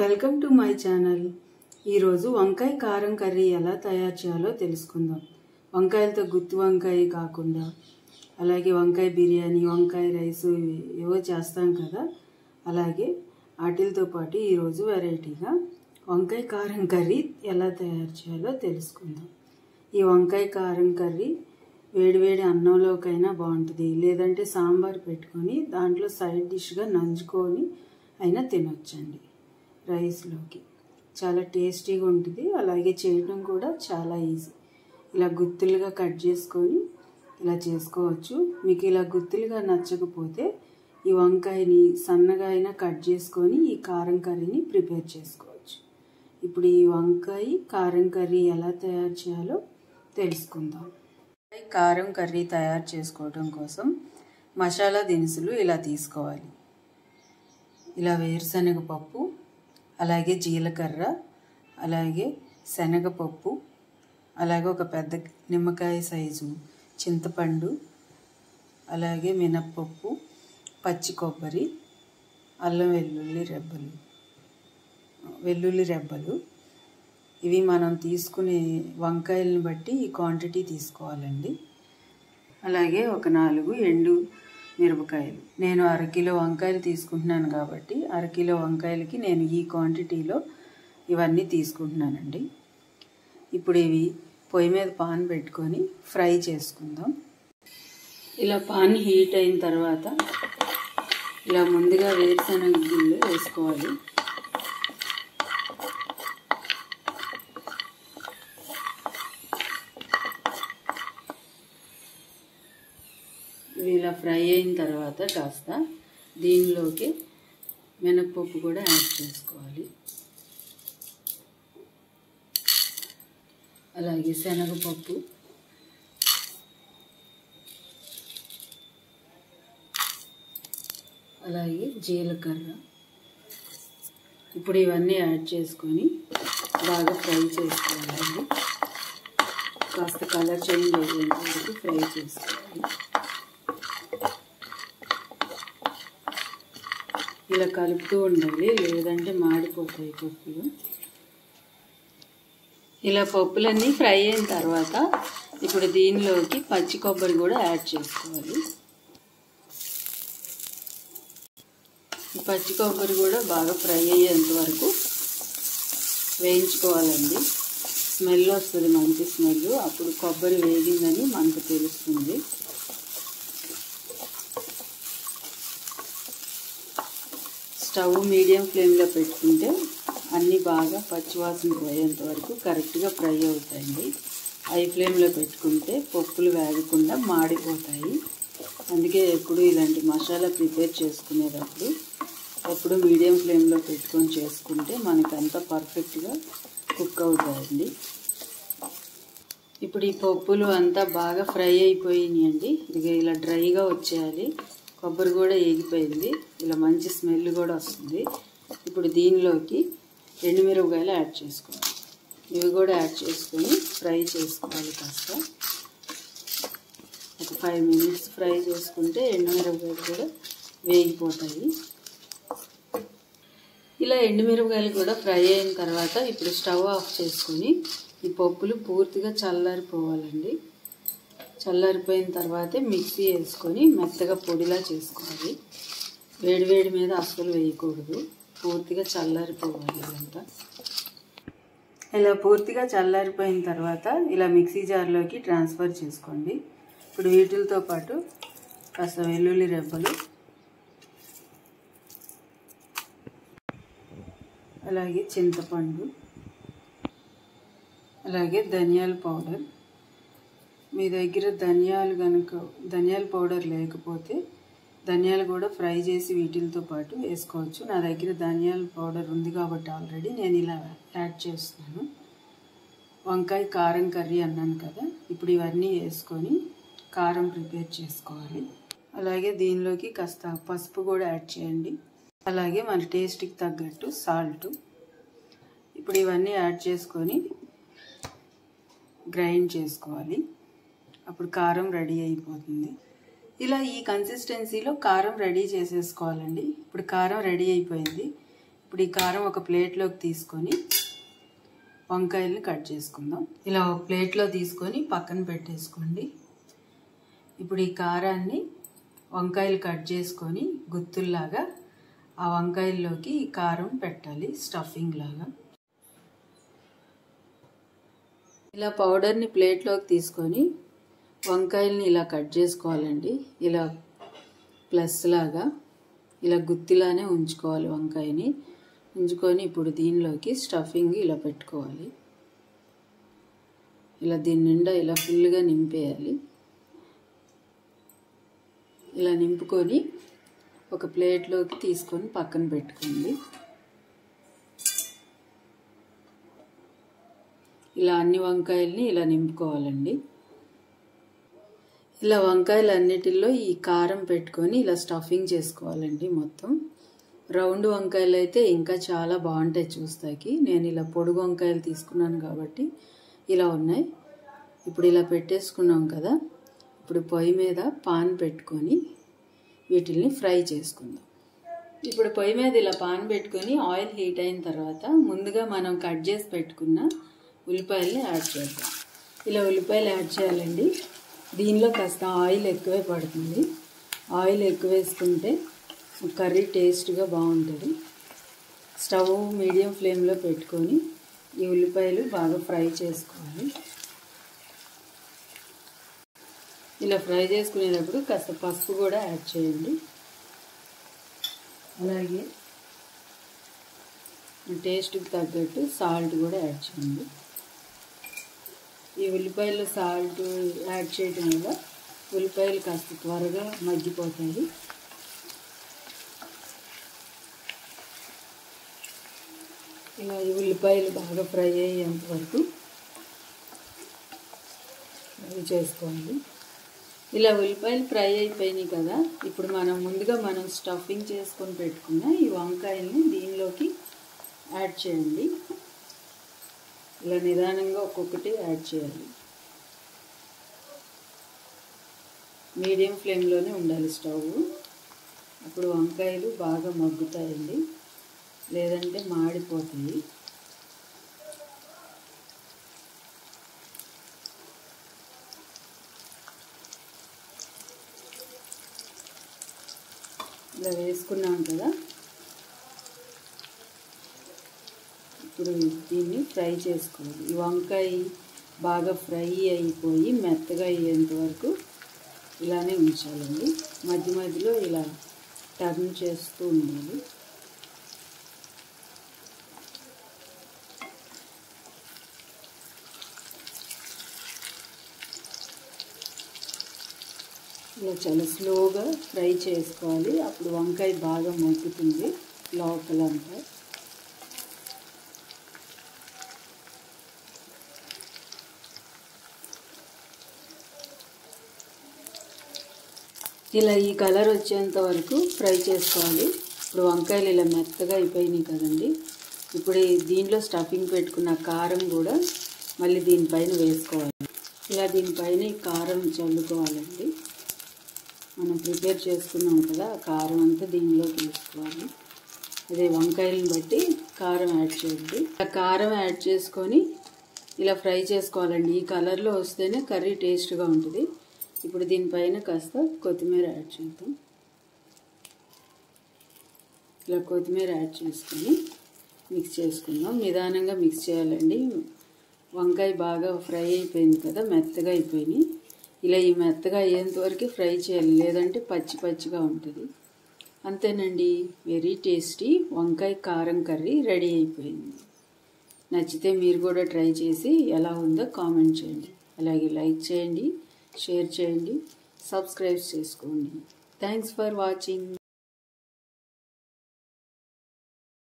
Welcome to my channel. ఈరోజు వంకాయ కారం కర్రీ ఎలా తయారు చేయాలో తెలుసుకుందాం. వంకాయలతో గుత్తి వంకాయ కాకుండా అలాగే వంకాయ బిర్యానీ, వంకాయ రైస్ ఏవో చేస్తాం కదా, అలాగే వాటితో పాటు ఈరోజు వెరైటీగా వంకాయ కారం కర్రీ ఎలా తయారు చేయాలో తెలుసుకుందాం. ఈ వంకాయ కారం కర్రీ వేడివేడి అన్నంలోకైనా బాగుంటుంది, లేదంటే సాంబార్ పెట్టుకొని దాంట్లో సైడ్ డిష్గా నంచుకొని అయినా తినొచ్చండి. రైస్లోకి చాలా టేస్టీగా ఉంటుంది, అలాగే చేయడం కూడా చాలా ఈజీ. ఇలా గుత్తులుగా కట్ చేసుకొని ఇలా చేసుకోవచ్చు. మీకు ఇలా గుత్తులుగా నచ్చకపోతే ఈ వంకాయని సన్నగా అయినా కట్ చేసుకొని ఈ కారం కర్రీని ప్రిపేర్ చేసుకోవచ్చు. ఇప్పుడు ఈ వంకాయ కారం కర్రీ ఎలా తయారు చేయాలో తెలుసుకుందాం. కారం కర్రీ తయారు చేసుకోవడం కోసం మసాలా దినుసులు ఇలా తీసుకోవాలి. ఇలా వేరుశనగ పప్పు, అలాగే జీలకర్ర, అలాగే శనగపప్పు, అలాగే ఒక పెద్ద నిమ్మకాయ సైజు చింతపండు, అలాగే మినప్పప్పు, పచ్చి కొబ్బరి, అల్లం వెల్లుల్లి రెబ్బలు. ఇవి మనం తీసుకునే వంకాయలను బట్టి ఈ క్వాంటిటీ తీసుకోవాలండి. అలాగే ఒక 4 ఎండు మిరపకాయలు. నేను 1/2 కిలో వంకాయలు తీసుకుంటున్నాను కాబట్టి 1/2 కిలో వంకాయలకి నేను ఈ క్వాంటిటీలో ఇవన్నీ తీసుకుంటున్నానండి. ఇప్పుడు ఇవి పొయ్యి మీద పాన్ పెట్టుకొని ఫ్రై చేసుకుందాం. ఇలా పాన్ హీట్ అయిన తర్వాత ఇలా ముందుగా వేరుశనగ గుళ్ళు వేసుకోవాలి. ఇలా ఫ్రై అయిన తర్వాత కాస్త దీనిలోకి మినప్పప్పు కూడా యాడ్ చేసుకోవాలి. అలాగే శనగపప్పు, అలాగే జీలకర్ర. ఇప్పుడు ఇవన్నీ యాడ్ చేసుకొని బాగా ఫ్రై చేసుకోవాలండి. కాస్త కలర్ చేంజ్ అయ్యేంత వరకు ఫ్రై చేసుకోవాలి. ఇలా కలుపుతూ ఉండాలి, లేదంటే మాడిపోతాయి పప్పులు. ఇలా పప్పులన్నీ ఫ్రై అయిన తర్వాత ఇప్పుడు దీనిలోకి పచ్చి కొబ్బరి కూడా యాడ్ చేసుకోవాలి. పచ్చి కొబ్బరి కూడా బాగా ఫ్రై అయ్యేంత వరకు వేయించుకోవాలండి. స్మెల్ వస్తుంది, మంచి స్మెల్. అప్పుడు కొబ్బరి వేగిందని మనకు తెలుస్తుంది. స్టవ్ మీడియం ఫ్లేమ్లో పెట్టుకుంటే అన్నీ బాగా పచ్చివాసన పోయేంత వరకు కరెక్ట్గా ఫ్రై అవుతాయండి. హై ఫ్లేమ్లో పెట్టుకుంటే పప్పులు వేగకుండా మాడిపోతాయి. అందుకే ఎప్పుడు ఇలాంటి మసాలా ప్రిపేర్ చేసుకునేటప్పుడు ఎప్పుడు మీడియం ఫ్లేమ్లో పెట్టుకొని చేసుకుంటే మనకంతా పర్ఫెక్ట్గా కుక్ అవుతాయండి. ఇప్పుడు ఈ పప్పులు అంతా బాగా ఫ్రై అయిపోయినాయండి. ఇక ఇలా డ్రైగా వచ్చేయాలి. కొబ్బరి కూడా ఏగిపోయింది, ఇలా మంచి స్మెల్ కూడా వస్తుంది. ఇప్పుడు దీనిలోకి ఎండుమిరపకాయలు యాడ్ చేసుకోవాలి. ఇవి కూడా యాడ్ చేసుకొని ఫ్రై చేసుకోవాలి. కాస్త ఒక 5 మినిట్స్ ఫ్రై చేసుకుంటే ఎండుమిరపకాయలు కూడా వేగిపోతాయి. ఇలా ఎండుమిరపకాయలు కూడా ఫ్రై అయిన తర్వాత ఇప్పుడు స్టవ్ ఆఫ్ చేసుకొని ఈ పప్పులు పూర్తిగా చల్లారిపోవాలండి. చల్లారిపోయిన తర్వాతే మిక్సీ వేసుకొని మెత్తగా పొడిలా చేసుకోవాలి. వేడివేడి మీద అస్సలు వేయకూడదు, పూర్తిగా చల్లారిపోవాలి. ఇదంతా ఇలా పూర్తిగా చల్లారిపోయిన తర్వాత ఇలా మిక్సీ జార్లోకి ట్రాన్స్ఫర్ చేసుకోండి. ఇప్పుడు వీటితో పాటు కాస్త వెల్లుల్లి రెబ్బలు, అలాగే చింతపండు, అలాగే ధనియాల పౌడర్. మీ దగ్గర ధనియాల పౌడర్ లేకపోతే ధనియాలు కూడా ఫ్రై చేసి వీటితో పాటు వేసుకోవచ్చు. నా దగ్గర ధనియాల పౌడర్ ఉంది కాబట్టి ఆల్రెడీ నేను ఇలా యాడ్ చేస్తున్నాను. వంకాయ కారం కర్రీ అన్నాను కదా, ఇప్పుడు ఇవన్నీ వేసుకొని కారం ప్రిపేర్ చేసుకోవాలి. అలాగే దీనిలోకి కాస్త పసుపు కూడా యాడ్ చేయండి. అలాగే మన టేస్ట్కి తగ్గట్టు సాల్ట్. ఇప్పుడు ఇవన్నీ యాడ్ చేసుకొని గ్రైండ్ చేసుకోవాలి. అప్పుడు కారం రెడీ అయిపోతుంది. ఇలా ఈ కన్సిస్టెన్సీలో కారం రెడీ చేసేసుకోవాలండి. ఇప్పుడు కారం రెడీ అయిపోయింది. ఇప్పుడు ఈ కారం ఒక ప్లేట్లోకి తీసుకొని వంకాయల్ని కట్ చేసుకుందాం. ఇలా ఒక ప్లేట్లో తీసుకొని పక్కన పెట్టేసుకోండి. ఇప్పుడు ఈ కారాన్ని వంకాయలు కట్ చేసుకొని గుత్తుల్లాగా ఆ వంకాయల్లోకి ఈ కారం పెట్టాలి, స్టఫింగ్ లాగా. ఇలా పౌడర్ని ప్లేట్లోకి తీసుకొని వంకాయల్ని ఇలా కట్ చేసుకోవాలండి. ఇలా ప్లస్ లాగా ఇలా గుత్తిలానే ఉంచుకోవాలి వంకాయని. ఉంచుకొని ఇప్పుడు దీనిలోకి స్టఫింగ్ ఇలా పెట్టుకోవాలి. ఇలా దీని నిండా ఇలా ఫుల్గా నింపేయాలి. ఇలా నింపుకొని ఒక ప్లేట్లోకి తీసుకొని పక్కన పెట్టుకోండి. ఇలా అన్ని వంకాయల్ని ఇలా నింపుకోవాలండి. ఇలా వంకాయలన్నిటిలో ఈ కారం పెట్టుకొని ఇలా స్టఫింగ్ చేసుకోవాలండి. మొత్తం రౌండ్ వంకాయలు అయితే ఇంకా చాలా బాగుంటాయి చూస్తాకి. నేను ఇలా పొడుగు వంకాయలు తీసుకున్నాను కాబట్టి ఇలా ఉన్నాయి. ఇప్పుడు ఇలా పెట్టేసుకున్నాం కదా. ఇప్పుడు పొయ్యి మీద పాన్ పెట్టుకొని వీటిల్ని ఫ్రై చేసుకుందాం. ఇప్పుడు పొయ్యి మీద ఇలా పాన్ పెట్టుకొని ఆయిల్ హీట్ అయిన తర్వాత ముందుగా మనం కట్ చేసి పెట్టుకున్న ఉల్లిపాయల్ని యాడ్ చేద్దాం. ఇలా ఉల్లిపాయలు యాడ్ చేయాలండి. దీనిలో కాస్త ఆయిల్ ఎక్కువే పడుతుంది. ఆయిల్ ఎక్కువ వేసుకుంటే కర్రీ టేస్ట్గా బాగుంటుంది. స్టవ్ మీడియం ఫ్లేమ్లో పెట్టుకొని ఈ ఉల్లిపాయలు బాగా ఫ్రై చేసుకోవాలి. ఇలా ఫ్రై చేసుకునేటప్పుడు కాస్త పసుపు కూడా యాడ్ చేయండి. అలాగే టేస్ట్కి తగ్గట్టు సాల్ట్ కూడా యాడ్ చేయండి. ఈ ఉల్లిపాయలు సాల్ట్ యాడ్ చేయడం వల్ల ఉల్లిపాయలు కాస్త త్వరగా మగ్గిపోతాయి. ఇలా ఈ ఉల్లిపాయలు బాగా ఫ్రై అయ్యేంత వరకు ఫ్రై చేసుకోండి. ఇలా ఉల్లిపాయలు ఫ్రై అయిపోయినాయి కదా. ఇప్పుడు ముందుగా మనం స్టఫింగ్ చేసుకొని పెట్టుకున్న ఈ వంకాయల్ని దీనిలోకి యాడ్ చేయండి. ఇలా నిదానంగా ఒక్కొక్కటి యాడ్ చేయాలి. మీడియం ఫ్లేమ్లోనే ఉండాలి స్టవ్. అప్పుడు వంకాయలు బాగా మగ్గుతాయండి, లేదంటే మాడిపోతాయి. ఇలా వేసుకున్నాం కదా. ఇప్పుడు దీన్ని ఫ్రై చేసుకోవాలి. ఈ వంకాయ బాగా ఫ్రై అయిపోయి మెత్తగా అయ్యేంత వరకు ఇలానే ఉంచాలండి. మధ్య మధ్యలో ఇలా టర్న్ చేస్తూ ఉండాలి. ఇలా చాలా స్లోగా ఫ్రై చేసుకోవాలి. అప్పుడు వంకాయ బాగా మగ్గుతుంది లోపలంతా. ఇలా ఈ కలర్ వచ్చేంత వరకు ఫ్రై చేసుకోవాలి. ఇప్పుడు వంకాయలు ఇలా మెత్తగా అయిపోయినాయి కదండి. ఇప్పుడు దీంట్లో స్టఫింగ్ పెట్టుకున్న కారం కూడా మళ్ళీ దీనిపైన వేసుకోవాలి. ఇలా దీనిపైన ఈ కారం చల్లుకోవాలండి. మనం ప్రిపేర్ చేసుకున్నాం కదా, ఆ కారం అంతా దీనిలోకి వేసుకోవాలి. అదే వంకాయలను బట్టి కారం యాడ్ చేయండి. ఆ కారం యాడ్ చేసుకొని ఇలా ఫ్రై చేసుకోవాలండి. ఈ కలర్లో వస్తేనే కర్రీ టేస్ట్గా ఉంటుంది. ఇప్పుడు దీనిపైన కాస్త కొత్తిమీర యాడ్ చేద్దాం. ఇలా కొత్తిమీర యాడ్ చేసుకొని మిక్స్ చేసుకుందాం. నిదానంగా మిక్స్ చేయాలండి. వంకాయ బాగా ఫ్రై అయిపోయింది కదా, మెత్తగా అయిపోయినాయి. ఇలా ఈ మెత్తగా అయ్యేంత వరకు ఫ్రై చేయాలి, లేదంటే పచ్చి పచ్చిగా ఉంటుంది. అంతేనండి, వెరీ టేస్టీ వంకాయ కారం కర్రీ రెడీ అయిపోయింది. నచ్చితే మీరు కూడా ట్రై చేసి ఎలా ఉందో కామెంట్ చేయండి. అలాగే లైక్ చేయండి, షేర్ చేయండి, సబ్స్క్రైబ్ చేసుకోండి. Thanks for watching.